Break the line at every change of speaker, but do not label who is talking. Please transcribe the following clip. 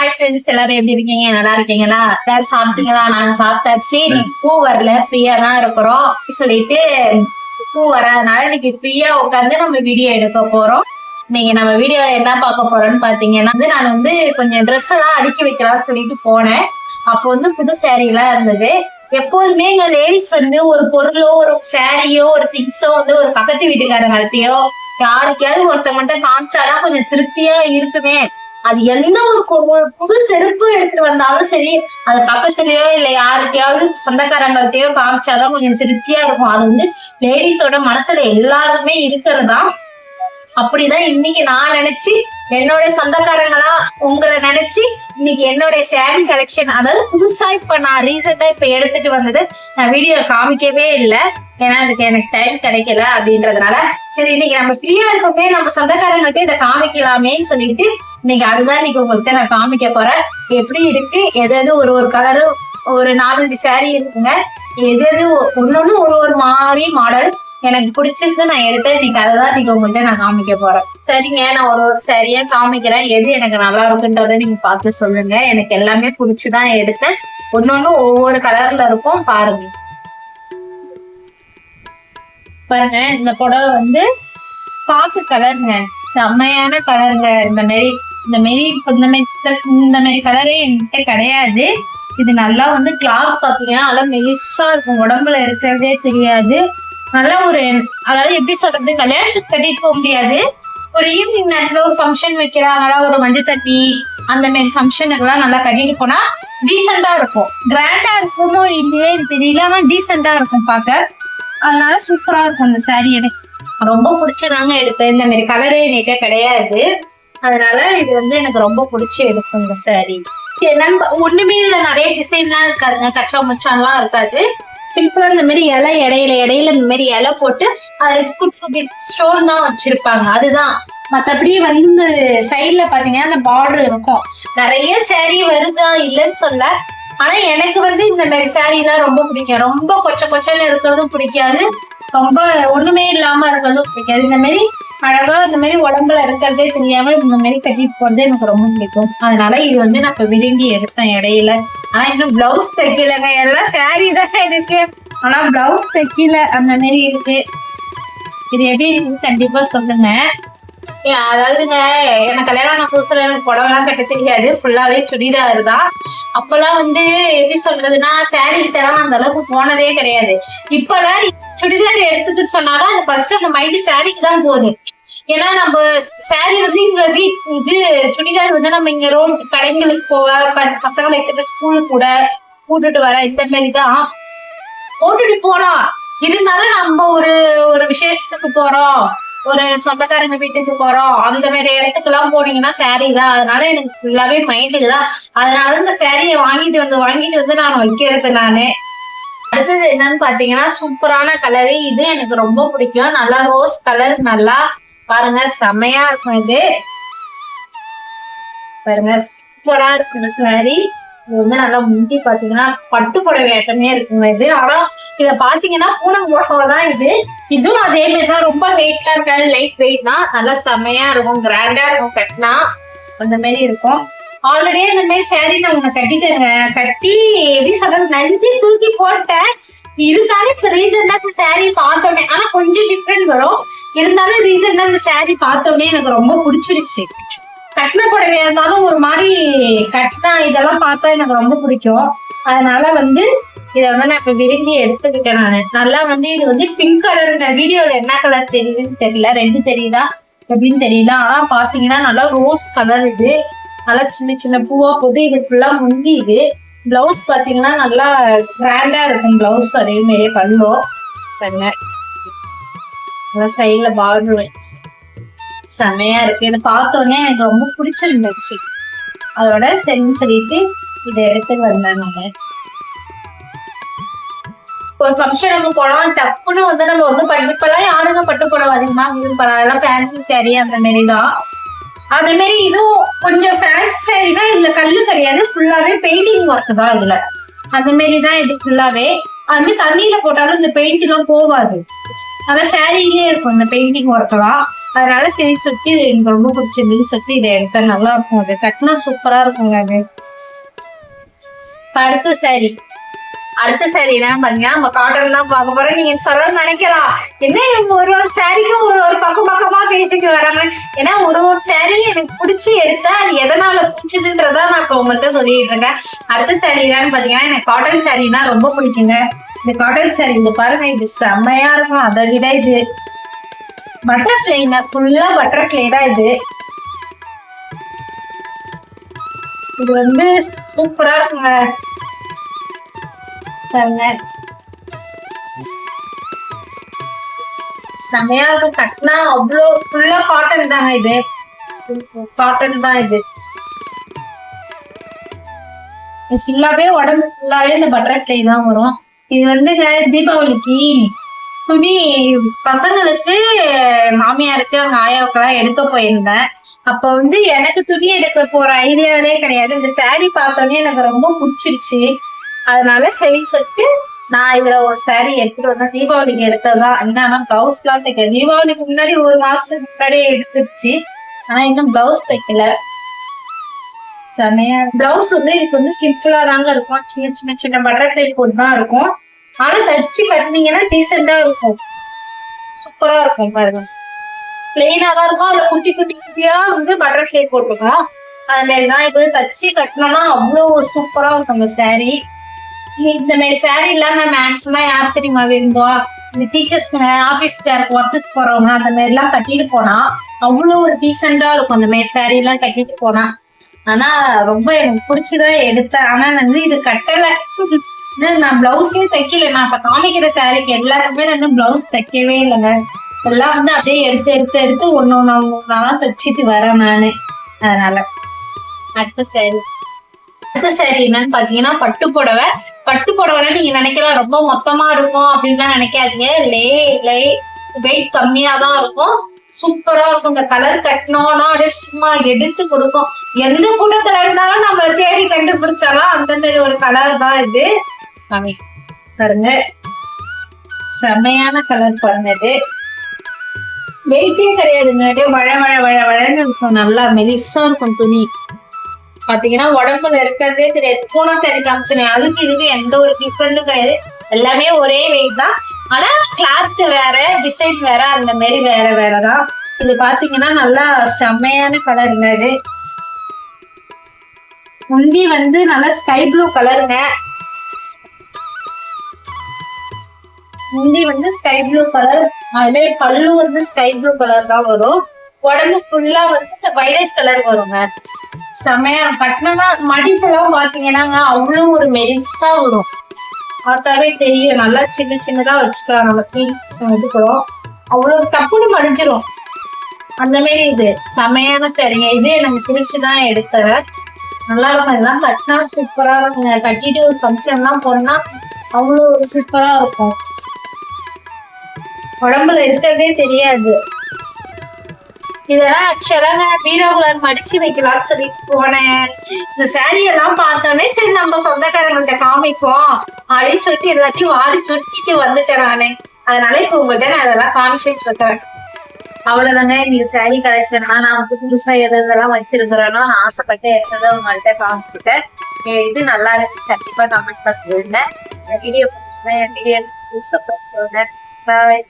Hi friends, எல்லாரும் எப்படி இருக்கீங்க? நல்லா இருக்கீங்களா? எல்லாரும் சாப்பிட்டீங்களா? நாங்க சாப்பிட்டாச்சு. பூ வரல, ஃப்ரீயா தான் இருக்கிறோம் சொல்லிட்டு பூ வராதனால இன்னைக்கு ஃப்ரீயா உட்காந்து நம்ம வீடியோ எடுக்க போறோம். இன்னைக்கு நம்ம வீடியோ என்ன பார்க்க போறோம்னு பாத்தீங்கன்னா நான் கொஞ்சம் ட்ரெஸ் எல்லாம் அடுக்கி வைக்கலாம்னு சொல்லிட்டு போனேன். அப்போ புது சேரீ எல்லாம் இருந்தது. எப்போதுமே எங்க லேடிஸ் ஒரு பொருளோ ஒரு சேரீயோ ஒரு திங்ஸோ ஒரு பக்கத்து வீட்டுக்காரங்கள்ட்டயோ யாருக்கையாவது ஒருத்தவங்கள்ட்ட காமிச்சாதான் கொஞ்சம் திருப்தியா இருக்குமே. அது என்ன ஒரு புது செருப்பு எடுத்துட்டு வந்தாலும் சரி, அது பக்கத்துலயோ இல்ல யாருக்கையாவது சொந்தக்காரங்கள்ட்டயோ காமிச்சாதான் கொஞ்சம் திருப்தியா இருக்கும். அது லேடிஸோட மனசுல எல்லாருமே இருக்கிறதா. அப்படிதான் இன்னைக்கு நான் நினைச்சு என்னோட சொந்தக்காரங்களா உங்களை நினைச்சு இன்னைக்கு என்னோட சாரி கலெக்ஷன், அதாவது புதுசா இப்ப நான் ரீசெண்டா இப்ப எடுத்துட்டு வந்தது நான் வீடியோ காமிக்கவே இல்லை. ஏன்னா அதுக்கு எனக்கு டைம் கிடைக்கல அப்படின்றதுனால சரி இன்னைக்கு நம்ம ஃப்ரீயா இருக்கோமே, நம்ம சொந்தக்காரங்கள்ட்ட இதை காமிக்கலாமேன்னு சொல்லிட்டு இன்னைக்கு அதுதான் இன்னைக்கு உங்கள்கிட்ட நான் காமிக்க போறேன். எப்படி இருக்கு, எது ஒரு கலரும் ஒரு 4-5 சாரி இருக்குங்க. எது ஒன்னொன்னு ஒரு மாதிரி மாடல் எனக்கு பிடிச்சிருக்கு, நான் எடுத்தேன். இன்னைக்கு அதைதான் இன்னைக்கு உங்கள்கிட்ட நான் காமிக்க போறேன். சரிங்க, நான் ஒரு சாரியா காமிக்கிறேன். எது எனக்கு நல்லா இருக்குன்றத நீங்க பார்த்து சொல்லுங்க. எனக்கு எல்லாமே பிடிச்சுதான் எடுத்தேன். ஒன்னொன்னு ஒவ்வொரு கலர்ல இருக்கும், பாருங்க. பாருங்க, இந்த புடவை பாக்கு கலருங்க, செம்மையான கலருங்க. இந்த மாதிரி கலரே என்கிட்ட கிடையாது. இது நல்லா கிளாத் பாத்தீங்கன்னா நல்லா மெலிசா இருக்கும், உடம்புல இருக்கிறதே தெரியாது. நல்லா அதாவது எப்படி சொல்றது, கல்யாணத்துக்கு கட்டிட்டு போக முடியாது. ஒரு ஈவினிங் நேரத்துல ஒரு ஃபங்க்ஷன் வைக்கிறாங்களா, ஒரு மஞ்சள் தட்டி அந்த மாதிரி ஃபங்க்ஷனுக்கு எல்லாம் நல்லா கட்டிட்டு போனா டீசெண்டா இருக்கும். கிராண்டா இருக்குமோ இல்லையே தெரியல, ஆனா டீசெண்டா இருக்கும் பார்க்க. அதனால சூப்பரா இருக்கும் இந்த சாரி. எனக்கு ரொம்ப பிடிச்சதாங்க எடுத்தேன். இந்த மாதிரி கலரே என்கிட்ட கிடையாது. அதனால இது எனக்கு ரொம்ப பிடிச்சி எடுக்கும் இந்த சாரி. என்னன்னு ஒண்ணுமே இல்ல, நிறைய டிசைன்லாம் இருக்காதுங்க, கச்சா முச்சான்லாம் இருக்காது. சிம்பிளா இந்த மாதிரி இடையில இந்த மாதிரி இலை போட்டு அதுல ஸ்டோன் தான் வச்சிருப்பாங்க. அதுதான். மத்தபடி இந்த சைட்ல பாத்தீங்கன்னா அந்த பார்டர் இருக்கும். நிறைய சாரி வருதா இல்லைன்னு சொல்ல, ஆனா எனக்கு இந்த மாதிரி சாரி எல்லாம் ரொம்ப பிடிக்கும். ரொம்ப கொச்சன்னு இருக்கிறதும் பிடிக்காது, ரொம்ப ஒண்ணுமே இல்லாம இருக்கிறதும் பிடிக்காது. இந்த மாதிரி அழகா இந்த மாதிரி உடம்புல இருக்கிறதே தெரியாம இந்த மாதிரி கட்டிட்டு போறது எனக்கு ரொம்ப பிடிக்கும். அதனால இது நான் இப்ப விரும்பி எடுத்தேன் இடையில. ஆனா இன்னும் பிளவுஸ் தைக்கலங்க, எல்லாம் சாரி தான் இருக்கு, ஆனா பிளவுஸ் தைக்கல. அந்த மாதிரி இருக்கு. இது எப்படி இருக்கு கண்டிப்பா சொல்லுங்க. அதாவதுங்க, எனக்கு கல்யாணம் புதுசுல எனக்கு புடவைலாம் கட்ட தெரியாது, ஃபுல்லாவே சுடிதார் தான். அப்பெல்லாம் எப்படி சொல்றதுன்னா சாரி கிட்டலாம் அந்த அளவுக்கு போனதே கிடையாது. இப்பெல்லாம் சுடிதார் எடுத்துட்டு சொன்னாலும் அது ஃபர்ஸ்ட் அந்த மைண்ட் சாரிக்கு தான் போகுது. ஏன்னா நம்ம சாரி இங்க இது சுடிதார் நம்ம இங்க ரோட் கடைங்களுக்கு போக, பசங்களை எடுத்துட்டு ஸ்கூலுக்கு கூட கூட்டுட்டு வர, இந்த மாதிரிதான் போட்டுட்டு போலாம். இருந்தாலும் நம்ம ஒரு விசேஷத்துக்கு போறோம், ஒரு சொந்தக்காரங்க வீட்டுக்கு போறோம், அந்த மாதிரி இடத்துக்கு எல்லாம் போனீங்கன்னா சாரி தான். அதனால எனக்கு ஃபுல்லாவே மைண்டுக்கு தான். அதனால இந்த சாரியை வாங்கிட்டு வந்து நான் வைக்கிறது நானு. அடுத்தது என்னன்னு பாத்தீங்கன்னா சூப்பரான கலரு. இது எனக்கு ரொம்ப பிடிக்கும். நல்லா ரோஸ் கலர், நல்லா பாருங்க செம்மையா இருக்கும். இது பாருங்க சூப்பரா இருக்கு இந்த சாரி. இது நல்லா முந்தி பாத்தீங்கன்னா பட்டு புடவை ஆட்டமே இருக்குங்க இது. ஆனா இத பாத்தீங்கன்னா பூனம் புடவை தான் இது. இதுவும் அதே மாதிரிதான், ரொம்ப வெயிட்லாம் இருக்காது, லைட் வெயிட் தான். நல்லா செம்மையா இருக்கும், கிராண்டா இருக்கும், கட்டினா அந்த மாதிரி இருக்கும். ஆல்ரெடியே இந்த மாதிரி சாரி நான் உன்னை கட்டிட்டேங்க. கட்டி எப்படி சொல்றது, நஞ்சு தூக்கி போட்டேன். இருந்தாலும் இப்ப ரீசெண்டா இந்த சாரி பார்த்தோன்னே, ஆனா கொஞ்சம் டிஃப்ரெண்ட் வரும், இருந்தாலும் ரீசெண்டா இந்த சாரி பார்த்தோன்னே எனக்கு ரொம்ப பிடிச்சிருச்சு. கட்டின புடவையா இருந்தாலும் ஒரு மாதிரி கட்டினா இதெல்லாம் பார்த்தா எனக்கு ரொம்ப பிடிக்கும். அதனால இதை நான் இப்ப விரும்பி எடுத்துக்கிட்டேன் நானு. நல்லா இது பிங்க் கலருங்க. வீடியோல என்ன கலர் தெரியுதுன்னு தெரியல, ரெண்டு தெரியுதா எப்படின்னு தெரியல. ஆனா பாத்தீங்கன்னா நல்லா ரோஸ் கலர். இது நல்லா சின்ன பூவா போட்டு இது ஃபுல்லா முந்தி. இது பிளவுஸ் பாத்தீங்கன்னா நல்லா கிராண்டா இருக்கும் பிளவுஸ். அதே மாதிரியே பல்லும் பாருங்க, சைட்ல பார்டர் வச்சு செமையா இருக்கு. இதை பார்த்தோன்னே எனக்கு ரொம்ப பிடிச்சிருந்துச்சு. அதோட சரின்னு சொல்லிட்டு இதை எடுத்துட்டு வந்தேன் நானு. ஒரு ஃபங்க்ஷனுக்கு போனோம், தப்புன்னு நம்ம இப்பெல்லாம் யாருங்க பட்டு புடவை அதிகமா விரும்புறா, அதெல்லாம் ஃபேன்சி சாரி அந்த மாதிரிதான். அதே மாதிரி இதுவும் கொஞ்சம் ஃபேன்சி சாரினா இதுல கல்லு கிடையாது, ஃபுல்லாவே பெயிண்டிங் ஒர்க் தான் இதுல. அந்த மாதிரிதான் இது ஃபுல்லாவே. அது மாதிரி தண்ணியில போட்டாலும் இந்த பெயிண்ட் எல்லாம் போவாது, அதான் சாரியிலே இருக்கும் இந்த பெயிண்டிங் ஒர்க் எல்லாம். அதனால சரி சொல்லிட்டு இது எனக்கு ரொம்ப பிடிச்சிருந்தது சொல்லிட்டு இதை எடுத்தா நல்லா இருக்கும். அது கட்டினா சூப்பரா இருக்குங்க அது. அடுத்த சாரி என்னன்னு பாத்தீங்கன்னா நம்ம காட்டன் தான் பார்க்க போறோம். நீங்க சொல்ல நினைக்கலாம் என்ன இவங்க ஒரு சாரிக்கும் ஒரு பக்கமா பேசிட்டு வராங்க. ஏன்னா ஒரு சாரி எனக்கு பிடிச்சி எடுத்தா அது எதனால பிடிச்சதுன்றதா நான் இப்ப உங்கள்கிட்ட சொல்லிட்டு இருக்கேன். அடுத்த சாரி என்னன்னு பாத்தீங்கன்னா எனக்கு காட்டன் சாரின்னா ரொம்ப பிடிக்குங்க. இந்த காட்டன் சாரி இந்த பாருங்க, இது செம்மையா இருக்கும். அதை விட இது பட்டர்ஃபிளைங்க, ஃபுல்லா பட்டர்ஃபிளை தான் இது. இது வந்து சூப்பரா இருக்குங்க பாருங்க, செமையா இருக்கும். கட்டினா அவ்வளோ ஃபுல்லா காட்டன் தாங்க, இது காட்டன் தான். இது ஃபுல்லாவே உடம்பு ஃபுல்லாவே இந்த பட்டர்ஃபிளை தான் வரும். இது வந்து தீபாவளிக்கு துணி பசங்களுக்கு மாமியாருக்கு அவங்க ஆயாவுக்கெல்லாம் எடுக்க போயிருந்தேன். அப்ப வந்து எனக்கு துணி எடுக்க போற ஐடியாவே கிடையாது. இந்த சாரி பார்த்தோன்னே எனக்கு ரொம்ப பிடிச்சிருச்சு. அதனால சரி சொல்லிட்டு நான் இதுல ஒரு சாரி எடுத்துட்டு வந்தேன். தீபாவளிக்கு எடுத்ததுதான். என்னன்னா பிளவுஸ் எல்லாம் தைக்கல. தீபாவளிக்கு முன்னாடி ஒரு மாசத்துக்கு முன்னாடியே எடுத்துருச்சு. ஆனா இன்னும் பிளவுஸ் தைக்கல. செமையா பிளவுஸ் வந்து இதுக்கு வந்து சிம்பிளா தாங்க இருக்கும். சின்ன சின்ன சின்ன பட்டர்ஃபிளை போட்டு தான் இருக்கும். ஆனா தச்சு கட்டினீங்கன்னா டீசெண்டா இருக்கும், சூப்பரா இருக்கும். பாருங்க, பிளெயினா தான் இருக்கும். அதுல குட்டி குட்டி குட்டியா வந்து பட்டர்ஃபிளை போட்டுருக்கோம். அது மாதிரிதான் இது தச்சு கட்டினோம்னா அவ்வளவு சூப்பரா இருக்கும் இந்த சாரி. இந்த மாதிரி சாரி இல்லாம மேக்ஸிமம் யார் தெரியுமா விரும்புவா? இந்த டீச்சர்ஸ்ங்க, ஆபீஸ்க்கு ஒர்க்குக்கு போறவங்க அந்த மாதிரி எல்லாம் கட்டிட்டு போனா அவ்வளவு ஒரு டீசெண்டா இருக்கும் அந்த மாதிரி சாரி எல்லாம் கட்டிட்டு போனா. ஆனா ரொம்ப எனக்கு பிடிச்சுதான் எடுத்தேன். ஆனா வந்து இது கட்டல. நான் பிளவுஸே தைக்கல. நான் இப்ப காமிக்கிற சாரிக்கு எல்லாருக்குமே நான் பிளவுஸ் தைக்கவே இல்லைங்க. எல்லாம் வந்து அப்படியே எடுத்து எடுத்து எடுத்து ஒன்னொன்னு தைச்சிட்டு வரேன் நானு. அதனால அடுத்த சாரி என்னன்னு பாத்தீங்கன்னா பட்டு புடவை நீங்க நினைக்கலாம் ரொம்ப மொத்தமா இருக்கும் அப்படின்லாம் நினைக்காதீங்க. வெயிட் கம்மியா தான் இருக்கும். சூப்பரா இருக்கும். இந்த கலர் கட்டினோம்னா அப்படியே சும்மா எடுத்து கொடுக்கும். எந்த கூட்டத்துல இருந்தாலும் நம்மள தேடி கண்டுபிடிச்சாலும் அந்த மாதிரி ஒரு கலர் தான் இது. பாருங்க, செமையான கலர். பாருங்க, இது வெயிட்டே கிடையாதுங்க. அப்படியே வழன்னு இருக்கும். நல்லா மெலிசா இருக்கும் துணி. பாத்தீங்கன்னா உடம்புல இருக்கிறதே தெரியாது. பூனை சாரி காமிச்சேன், அதுக்கு இதுக்கு எந்த ஒரு டிஃபரெண்ட்டும் கிடையாது. எல்லாமே ஒரே வெயிட் தான். ஆனா கிளாத் வேற, டிசைன் வேற, அந்த மாதிரி வேறதான். இது பாத்தீங்கன்னா நல்லா செம்மையான கலருங்க. இது முந்தி வந்து நல்லா ஸ்கை ப்ளூ கலருங்க. முந்தி வந்து ஸ்கை ப்ளூ கலர். அதுவே பல்லு வந்து ஸ்கை ப்ளூ கலர் தான் வரும். உடம்பு ஃபுல்லா வந்து வைலட் கலர் வருங்க. செமையா பட்டினா மடிப்பெல்லாம் பாத்தீங்கன்னாங்க அவ்வளவு ஒரு மெலிசா வரும். பார்த்தாவே தெரியும். நல்லா சின்ன சின்னதா வச்சுக்கலாம். நம்ம பீஸ் எடுக்கிறோம், அவ்வளவு டப்புன்னு மடிஞ்சிரும். அந்த மாதிரி இது செமையான சரிங்க. இது எனக்கு பிடிச்சுதான் எடுத்தேன். நல்லா இருக்கும். இதெல்லாம் கட்டினா சூப்பரா இருக்குங்க. கட்டிட்டு ஒரு ஃபங்க்ஷன் எல்லாம் போனா அவ்வளவு ஒரு சூப்பரா இருக்கும். உடம்புல இருக்கிறதே தெரியாது. இதெல்லாம் ஆக்சுவலாக பீரோகுலர் மடிச்சு வைக்கலாம்னு சொல்லிட்டு போனேன். இந்த சாரி எல்லாம் பார்த்தோன்னே சரி நம்ம சொந்தக்காரங்கள்ட்ட காமிப்போம் அப்படின்னு சொல்லிட்டு எல்லாத்தையும் வாரி சுருட்டிட்டு வந்துட்டேன் நானு. அதனால இப்ப உங்கள்கிட்ட நான் அதெல்லாம் காமிச்சிட்டு இருக்கேன். அவ்வளவுதாங்க இன்னைக்கு சாரி கலெக்ஷன்லாம் நான் வந்து புதுசா எதெல்லாம் வச்சிருக்கிறேன்னா நான் ஆசைப்பட்டு எடுத்ததை உங்கள்கிட்ட காமிச்சிட்டேன். இது நல்லா இருக்கு, கண்டிப்பா கமெண்ட்ல சொல்லுங்க. வீடியோ பிடிச்சதான் என் வீடியோ சப்போர்ட் பண்ணுங்க. பாய்.